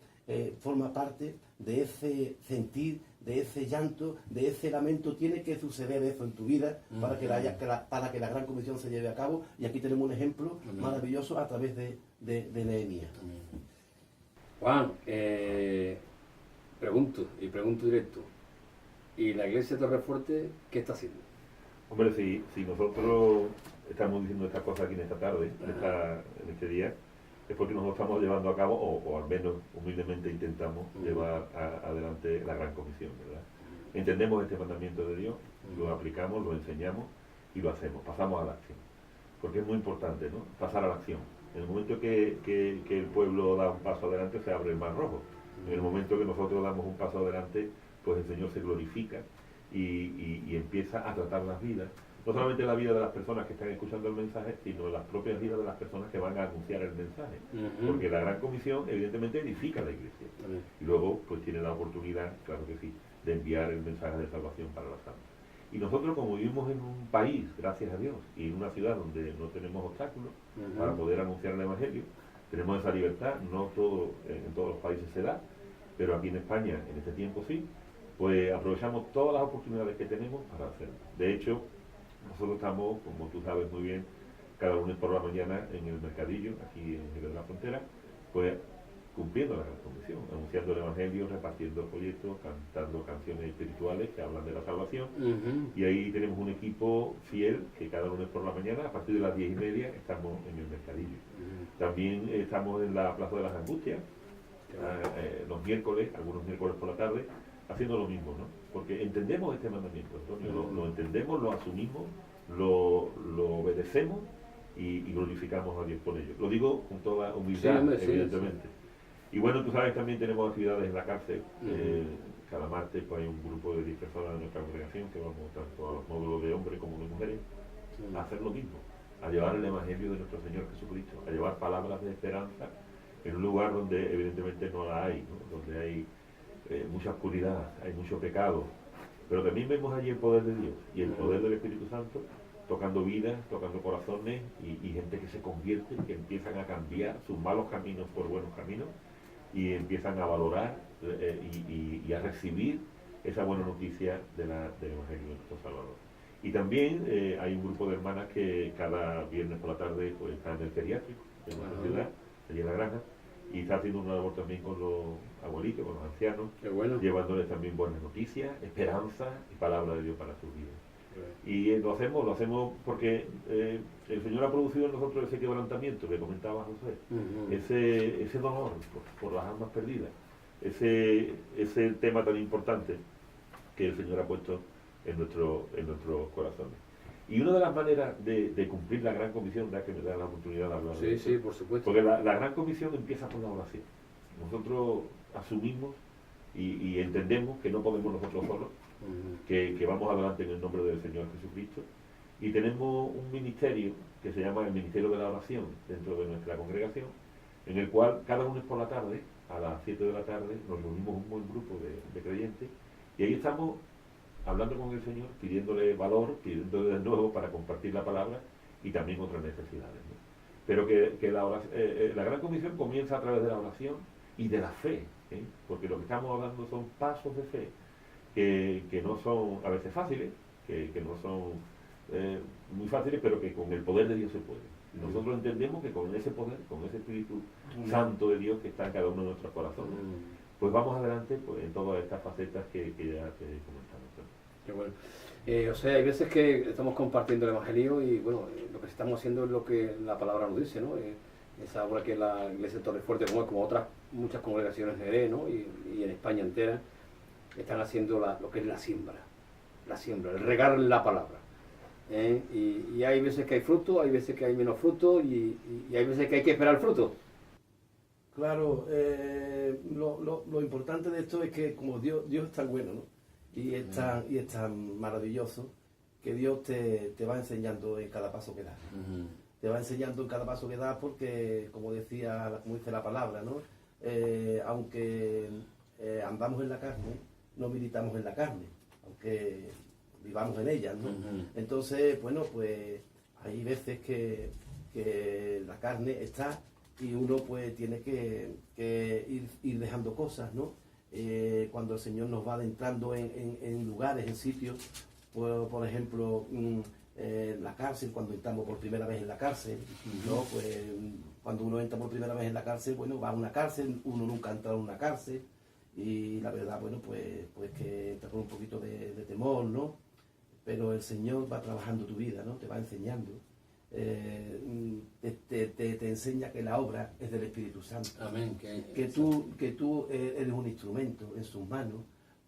forma parte de ese sentir, de ese llanto, de ese lamento. Tiene que suceder eso en tu vida para que la gran comisión se lleve a cabo. Y aquí tenemos un ejemplo maravilloso a través de Nehemías. Juan, pregunto directo. ¿Y la iglesia de Torrefuerte qué está haciendo? Hombre, si nosotros estamos diciendo estas cosas aquí en esta tarde, en este día, es porque nosotros estamos llevando a cabo, o al menos humildemente intentamos llevar adelante la gran comisión, ¿verdad? Entendemos este mandamiento de Dios, lo aplicamos, lo enseñamos y lo hacemos, pasamos a la acción. Porque es muy importante, ¿no? Pasar a la acción. En el momento que el pueblo da un paso adelante, se abre el mar rojo. En el momento que nosotros damos un paso adelante, pues el Señor se glorifica y empieza a tratar las vidas, no solamente la vida de las personas que están escuchando el mensaje, sino las propias vidas de las personas que van a anunciar el mensaje. Porque la gran comisión evidentemente edifica la iglesia. Y luego pues tiene la oportunidad, claro que sí, de enviar el mensaje de salvación para las almas. Y nosotros, como vivimos en un país, gracias a Dios, y en una ciudad donde no tenemos obstáculos para poder anunciar el Evangelio, tenemos esa libertad, no todo en todos los países se da, pero aquí en España en este tiempo sí, pues aprovechamos todas las oportunidades que tenemos para hacerlo. De hecho, nosotros estamos, como tú sabes muy bien, cada lunes por la mañana en el mercadillo, aquí en Jerez de la Frontera, pues cumpliendo la gran comisión, anunciando el Evangelio, repartiendo folletos, cantando canciones espirituales que hablan de la salvación. Y ahí tenemos un equipo fiel que cada lunes por la mañana, a partir de las 10:30, estamos en el mercadillo. También estamos en la Plaza de las Angustias, los miércoles, algunos miércoles por la tarde, haciendo lo mismo, ¿no? Porque entendemos este mandamiento, Antonio, lo entendemos, lo asumimos, lo obedecemos y glorificamos a Dios por ello. Lo digo con toda humildad, evidentemente. Y bueno, tú sabes, también tenemos actividades en la cárcel. Cada martes pues, hay un grupo de 10 personas de nuestra congregación que vamos tanto a los módulos de hombres como de mujeres a hacer lo mismo, a llevar el Evangelio de nuestro Señor Jesucristo, a llevar palabras de esperanza en un lugar donde evidentemente no la hay, ¿no? Donde hay mucha oscuridad, hay mucho pecado, pero también vemos allí el poder de Dios y el poder del Espíritu Santo tocando vidas, tocando corazones y gente que se convierte, que empiezan a cambiar sus malos caminos por buenos caminos y empiezan a valorar y a recibir esa buena noticia del Evangelio de nuestro Salvador. Y también hay un grupo de hermanas que cada viernes por la tarde pues, están en el geriátrico, en nuestra ciudad, allí en la granja, y está haciendo una labor también con los abuelitos, con los ancianos, llevándoles también buenas noticias, esperanza y palabra de Dios para sus vidas. Y lo hacemos porque el Señor ha producido en nosotros ese quebrantamiento que comentaba José, ese dolor por las almas perdidas, ese tema tan importante que el Señor ha puesto en nuestros corazones. Y una de las maneras de cumplir la gran comisión, ya que me da la oportunidad de hablar de eso, sí, por supuesto. porque la gran comisión empieza por la oración. Nosotros asumimos y entendemos que no podemos nosotros solos, que vamos adelante en el nombre del Señor Jesucristo, y tenemos un ministerio que se llama el Ministerio de la Oración dentro de nuestra congregación, en el cual cada lunes por la tarde, a las 7 de la tarde, nos reunimos un buen grupo de creyentes, y ahí estamos hablando con el Señor, pidiéndole valor, pidiéndole de nuevo para compartir la palabra y también otras necesidades, ¿no? Pero que la gran comisión comienza a través de la oración y de la fe, ¿eh? Porque lo que estamos hablando son pasos de fe que no son a veces fáciles, que no son muy fáciles, pero que con el poder de Dios se puede. Y nosotros entendemos que con ese poder, con ese Espíritu Santo de Dios que está en cada uno de nuestros corazones, pues vamos adelante pues, en todas estas facetas que ya te he comentado. Qué bueno. O sea, hay veces que estamos compartiendo el Evangelio y bueno, lo que estamos haciendo es lo que la palabra nos dice, ¿no? Esa obra que la Iglesia de Torrefuerte, como otras muchas congregaciones de Jerez, ¿no? Y en España entera, están haciendo lo que es la siembra, el regar la palabra. Y hay veces que hay fruto, hay veces que hay menos fruto y hay veces que hay que esperar el fruto. Claro, lo importante de esto es que como Dios es tan bueno, ¿no? Y es tan maravilloso que Dios te va enseñando en cada paso que das. Te va enseñando en cada paso que das porque, como dice la palabra, ¿no? Aunque andamos en la carne, no militamos en la carne, aunque vivamos en ella, ¿no? Entonces, bueno, pues hay veces que la carne está y uno pues tiene que ir dejando cosas, ¿no? Cuando el Señor nos va adentrando en lugares, en sitios, pues, por ejemplo, la cárcel, cuando entramos por primera vez en la cárcel, ¿no? Pues cuando uno entra por primera vez en la cárcel, bueno, va a una cárcel, uno nunca ha entrado en una cárcel, y la verdad, bueno, pues que entra con un poquito de temor, ¿no? Pero el Señor va trabajando tu vida, ¿no? Te va enseñando. Te enseña que la obra es del Espíritu Santo. Amén. Que tú eres un instrumento en sus manos,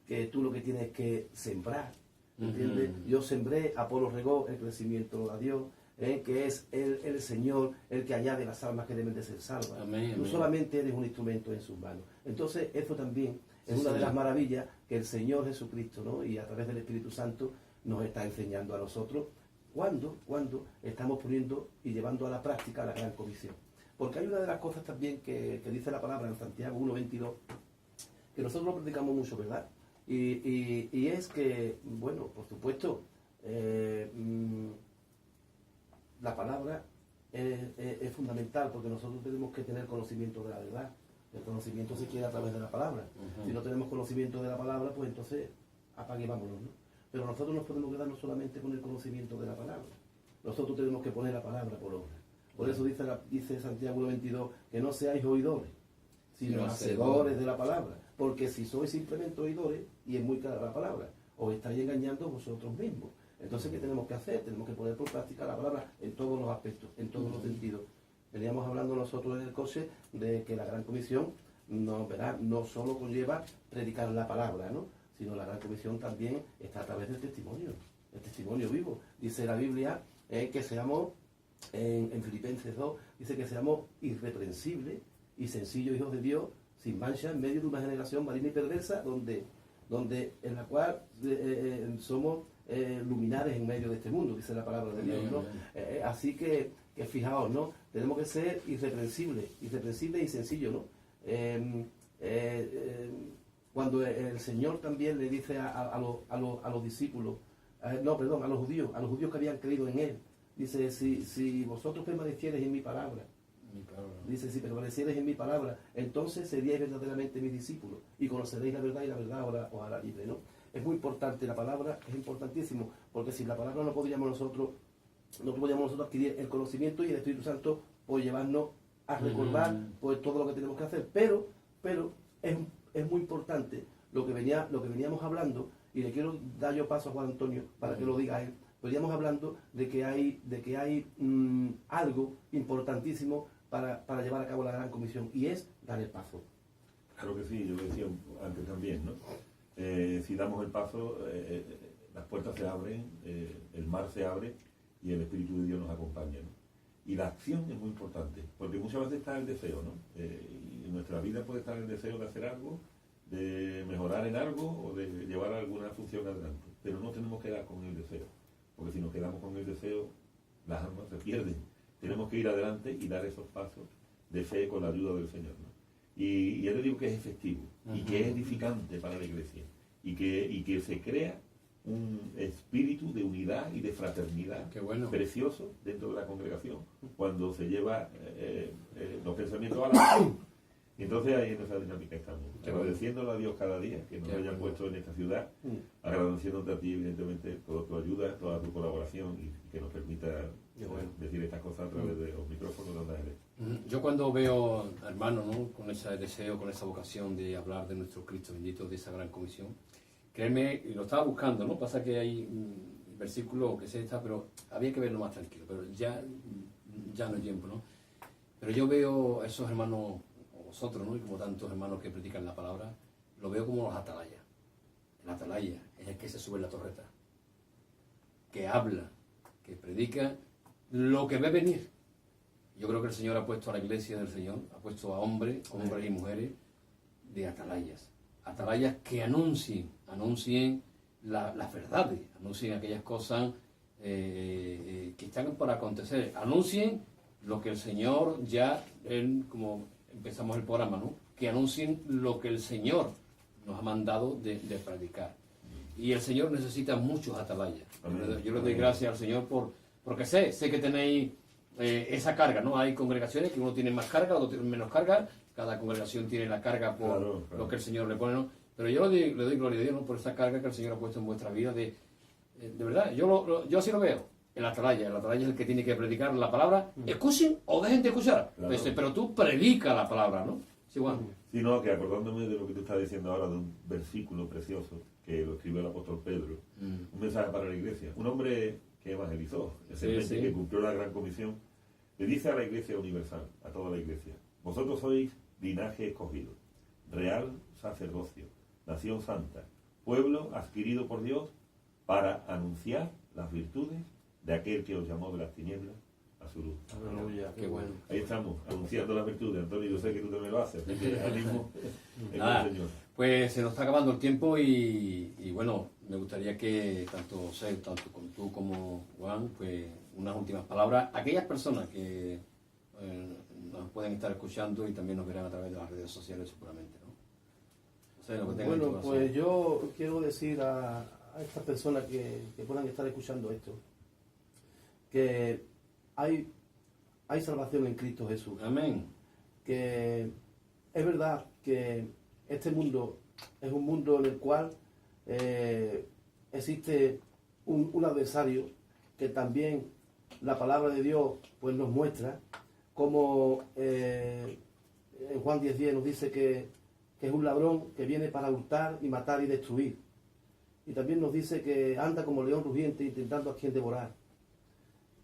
que tú lo que tienes que sembrar, ¿entiendes? Yo sembré, Apolo regó, el crecimiento lo da Dios, que es el Señor el que añade las almas que deben de ser salvas. Amén, tú amén. solamente eres un instrumento en sus manos. Entonces, eso también es una de las maravillas que el Señor Jesucristo, ¿no? Y a través del Espíritu Santo nos está enseñando a nosotros cuando estamos poniendo y llevando a la práctica la gran comisión. Porque hay una de las cosas también que dice la palabra en Santiago 1:22, que nosotros lo predicamos mucho, ¿verdad? Y es que, bueno, por supuesto, la palabra es fundamental porque nosotros tenemos que tener conocimiento de la verdad. El conocimiento se quiere a través de la palabra. Si no tenemos conocimiento de la palabra, pues entonces apague y vámonos, ¿no? Pero nosotros nos podemos quedar no solamente con el conocimiento de la palabra. Nosotros tenemos que poner la palabra por obra. Por eso dice Santiago 1:22, que no seáis oidores, sino hacedores de la palabra. Porque si sois simplemente oidores, y es muy clara la palabra, os estáis engañando vosotros mismos. Entonces, ¿qué tenemos que hacer? Tenemos que poner por práctica la palabra en todos los aspectos, en todos los sentidos. Veníamos hablando nosotros en el coche de que la Gran Comisión no solo conlleva predicar la palabra, ¿no? Sino la Gran Comisión también está a través del testimonio, el testimonio vivo. Dice la Biblia que seamos, en Filipenses 2, dice que seamos irreprensibles y sencillos hijos de Dios, sin mancha, en medio de una generación maligna y perversa, en la cual somos luminares en medio de este mundo, dice la palabra de Dios, ¿no? Así que fijaos, ¿no? Tenemos que ser irreprensibles y sencillos, ¿no? Cuando el Señor también le dice a los discípulos, a los judíos que habían creído en Él, dice, si vosotros permaneciereis en mi palabra, dice, si permaneciereis en mi palabra, entonces seríais verdaderamente mis discípulos y conoceréis la verdad y la verdad os hará libre, ¿no? Es muy importante, la palabra es importantísimo, porque sin la palabra no podríamos nosotros adquirir el conocimiento y el Espíritu Santo pues llevarnos a recordar pues todo lo que tenemos que hacer, pero es muy importante lo que veníamos hablando, y le quiero dar yo paso a Juan Antonio para que lo diga él. Veníamos hablando de que hay algo importantísimo para llevar a cabo la Gran Comisión, y es dar el paso. Claro que sí, yo lo decía antes también, ¿no? Si damos el paso, las puertas se abren, el mar se abre y el Espíritu de Dios nos acompaña, ¿no? Y la acción es muy importante, porque muchas veces está el deseo, ¿no? Y en nuestra vida puede estar el deseo de hacer algo, de mejorar en algo o de llevar alguna función adelante, pero no tenemos que quedar con el deseo, porque si nos quedamos con el deseo, las almas se pierden. Tenemos que ir adelante y dar esos pasos de fe con la ayuda del Señor, ¿no? Y yo le digo que es efectivo y que es edificante para la iglesia y que se crea un espíritu de unidad y de fraternidad precioso dentro de la congregación cuando se lleva los pensamientos a la acción. Y entonces ahí en esa dinámica estamos, Qué bueno. agradeciéndole a Dios cada día que nos Qué haya bueno. puesto en esta ciudad, agradeciéndote a ti, evidentemente, toda tu ayuda, toda tu colaboración y que nos permita Qué bueno. decir estas cosas a través de los micrófonos de Onda Jerez. Yo cuando veo hermanos, ¿no?, con ese deseo, con esa vocación de hablar de nuestro Cristo bendito, de esa gran comisión, créeme, y lo estaba buscando, ¿no? Pasa que hay versículo que se está, pero había que verlo más tranquilo, pero ya no hay tiempo, ¿no? Pero yo veo a esos hermanos, o vosotros, ¿no?, y como tantos hermanos que predican la palabra, lo veo como los atalayas. El atalaya es el que se sube en la torreta, que habla, que predica lo que ve venir. Yo creo que el Señor ha puesto a la iglesia del Señor, ha puesto a hombres y mujeres de atalayas. Atalayas que anuncien las verdades, anuncien aquellas cosas que están por acontecer, anuncien lo que el Señor como empezamos el programa, ¿no?, que anuncien lo que el Señor nos ha mandado de predicar. Y el Señor necesita muchos atalayas. Yo le doy gracias al Señor porque sé que tenéis esa carga, ¿no? Hay congregaciones que uno tiene más carga, otro tiene menos carga, cada congregación tiene la carga por Claro. lo que el Señor le pone, ¿no? Pero yo le doy gloria a Dios, ¿no?, por esa carga que el Señor ha puesto en vuestra vida de verdad, yo así lo veo. El atalaya es el que tiene que predicar la palabra, escuchen o dejen de escuchar. Claro. Pero tú predica la palabra, ¿no? Sí, Juan. Sino que acordándome de lo que tú estás diciendo ahora, de un versículo precioso que lo escribió el apóstol Pedro, un mensaje para la iglesia, un hombre que evangelizó, esencialmente, sí. que cumplió la gran comisión, le dice a la iglesia universal, a toda la iglesia: vosotros sois linaje escogido, real sacerdocio, nación santa, pueblo adquirido por Dios para anunciar las virtudes de aquel que os llamó de las tinieblas a su luz. Aleluya. Qué bueno. Ahí estamos, anunciando las virtudes. Antonio, yo sé que tú también lo haces, así que ánimo en Nada, el Señor. pues se nos está acabando el tiempo y bueno, me gustaría que tanto con tú como Juan, pues unas últimas palabras. Aquellas personas que nos pueden estar escuchando y también nos verán a través de las redes sociales seguramente, ¿no? O sea, lo que tengan en tu Bueno, corazón. pues yo quiero decir a estas personas que puedan estar escuchando esto, que hay salvación en Cristo Jesús. Amén. Que es verdad que este mundo es un mundo en el cual existe un adversario que también la palabra de Dios pues nos muestra, como en Juan 10:10 nos dice que es un ladrón que viene para hurtar y matar y destruir. Y también nos dice que anda como león rugiente intentando a quien devorar.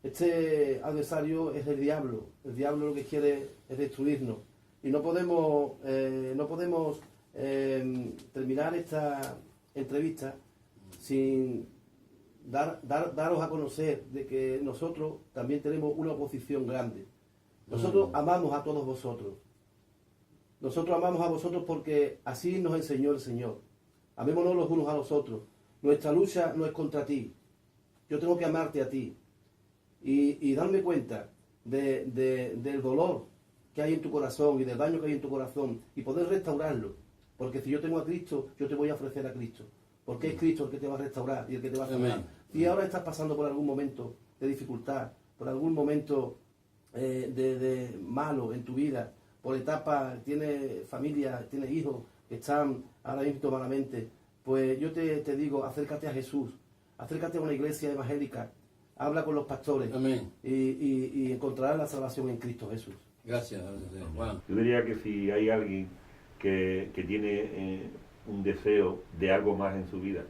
Este adversario es el diablo. El diablo lo que quiere es destruirnos. Y no podemos terminar esta entrevista sin daros a conocer de que nosotros también tenemos una oposición grande. Nosotros amamos a todos vosotros. Nosotros amamos a vosotros porque así nos enseñó el Señor. Amémonos los unos a los otros. Nuestra lucha no es contra ti. Yo tengo que amarte a ti. Y darme cuenta del dolor que hay en tu corazón y del daño que hay en tu corazón y poder restaurarlo. Porque si yo tengo a Cristo, yo te voy a ofrecer a Cristo. Porque es Cristo el que te va a restaurar y el que te va a salvar. Si ahora estás pasando por algún momento de dificultad, por algún momento de malo en tu vida, por etapas, tienes familia, tienes hijos que están ahora mismo malamente, pues yo te digo, acércate a Jesús, acércate a una iglesia evangélica, habla con los pastores. Amén. Y encontrarás la salvación en Cristo Jesús. Gracias, Juan. Yo diría que si hay alguien que tiene un deseo de algo más en su vida,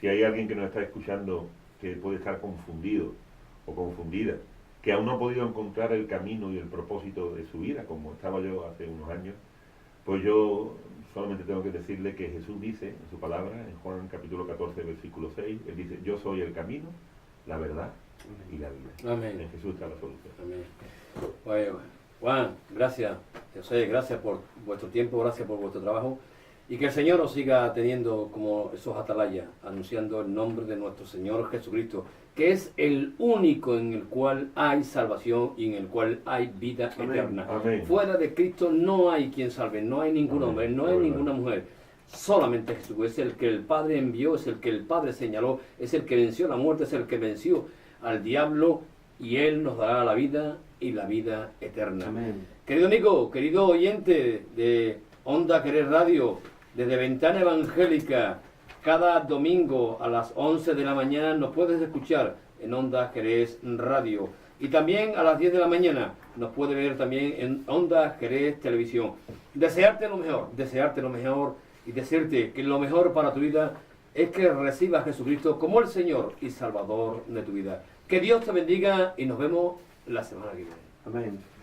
si hay alguien que nos está escuchando que puede estar confundido o confundida, que aún no ha podido encontrar el camino y el propósito de su vida, como estaba yo hace unos años, pues yo solamente tengo que decirle que Jesús dice en su palabra, en Juan capítulo 14, versículo 6, Él dice: yo soy el camino, la verdad y la vida. Amén. En Jesús está la solución. Amén. Bueno, Juan, gracias, José, gracias por vuestro tiempo, gracias por vuestro trabajo y que el Señor os siga teniendo como esos atalayas, anunciando el nombre de nuestro Señor Jesucristo, que es el único en el cual hay salvación y en el cual hay vida eterna. Amén. Fuera de Cristo no hay quien salve, no hay ningún Amén. hombre, no hay ninguna mujer. Solamente Jesús es el que el Padre envió, es el que el Padre señaló, es el que venció la muerte, es el que venció al diablo y Él nos dará la vida y la vida eterna. Amén. Querido amigo, querido oyente de Onda Jerez Radio, desde Ventana Evangélica, cada domingo a las 11 de la mañana nos puedes escuchar en Onda Jerez Radio. Y también a las 10 de la mañana nos puede ver también en Onda Jerez Televisión. Desearte lo mejor y desearte que lo mejor para tu vida es que recibas a Jesucristo como el Señor y Salvador de tu vida. Que Dios te bendiga y nos vemos la semana que viene. Amén.